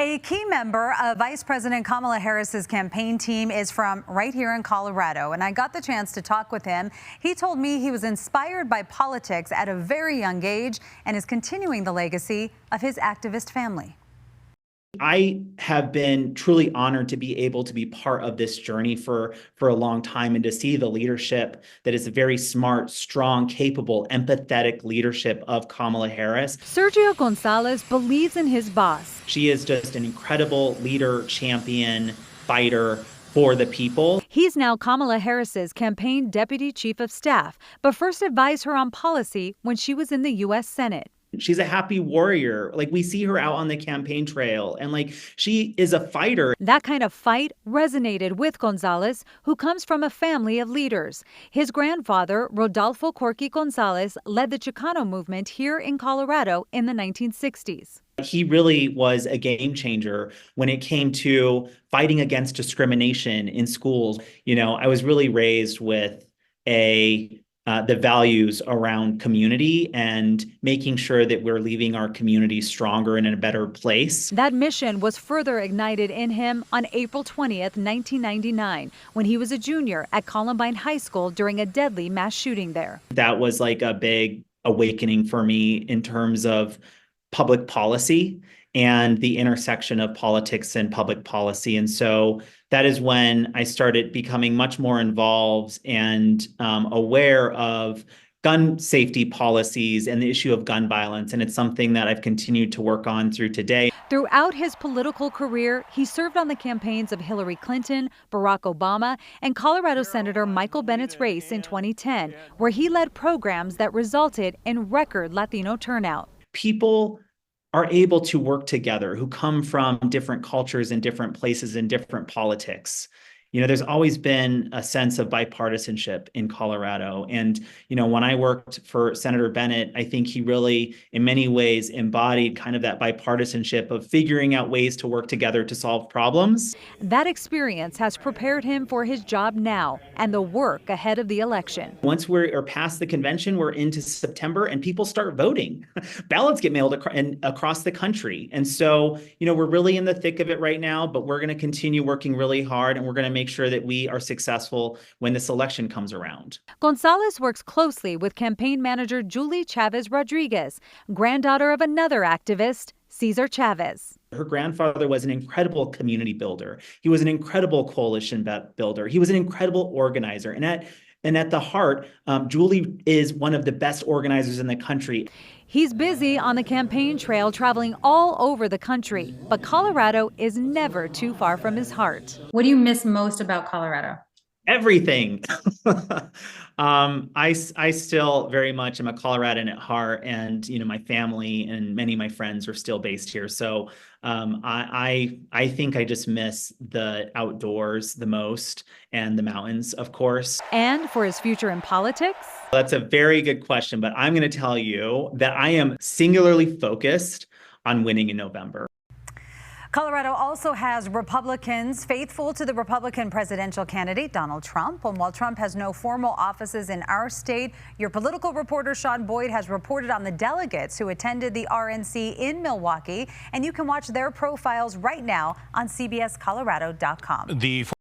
A key member of Vice President Kamala Harris's campaign team is from right here in Colorado, and I got the chance to talk with him. He told me he was inspired by politics at a very young age and is continuing the legacy of his activist family. I have been truly honored to be able to be part of this journey for a long time and to see the leadership that is a very smart, strong, capable, empathetic leadership of Kamala Harris. Sergio Gonzalez believes in his boss. She is just an incredible leader, champion, fighter for the people. He's now Kamala Harris's campaign deputy chief of staff, but first advised her on policy when she was in the U.S. Senate. She's a happy warrior. We see her out on the campaign trail and she is a fighter. That kind of fight resonated with Gonzalez, who comes from a family of leaders. His grandfather, Rodolfo Corky Gonzalez, led the Chicano movement here in Colorado in the 1960s. He really was a game changer when it came to fighting against discrimination in schools. I was really raised with the values around community and making sure that we're leaving our community stronger and in a better place. That mission was further ignited in him on April 20th, 1999, when he was a junior at Columbine High School during a deadly mass shooting there. That was a big awakening for me in terms of public policy and the intersection of politics and public policy. And so that is when I started becoming much more involved and aware of gun safety policies and the issue of gun violence. And it's something that I've continued to work on through today. Throughout his political career, he served on the campaigns of Hillary Clinton, Barack Obama, and Colorado Senator Michael Bennet's race in 2010, where he led programs that resulted in record Latino turnout. People are able to work together who come from different cultures and different places and different politics. There's always been a sense of bipartisanship in Colorado. And, when I worked for Senator Bennett, I think he really, in many ways, embodied kind of that bipartisanship of figuring out ways to work together to solve problems. That experience has prepared him for his job now and the work ahead of the election. Once we're past the convention, we're into September and people start voting. Ballots get mailed across the country. And so, we're really in the thick of it right now, but we're going to continue working really hard and we're going to make sure that we are successful when this election comes around. Gonzalez works closely with campaign manager Julie Chavez Rodriguez, granddaughter of another activist, Cesar Chavez. Her grandfather was an incredible community builder. He was an incredible coalition builder. He was an incredible organizer. And at the heart, Julie is one of the best organizers in the country. He's busy on the campaign trail, traveling all over the country, but Colorado is never too far from his heart. What do you miss most about Colorado? Everything. I still very much am a Coloradan at heart, and my family and many of my friends are still based here. So I think I just miss the outdoors the most and the mountains, of course. And for his future in politics? That's a very good question, but I'm going to tell you that I am singularly focused on winning in November. Colorado also has Republicans faithful to the Republican presidential candidate, Donald Trump. And while Trump has no formal offices in our state, your political reporter, Sean Boyd, has reported on the delegates who attended the RNC in Milwaukee. And you can watch their profiles right now on CBSColorado.com.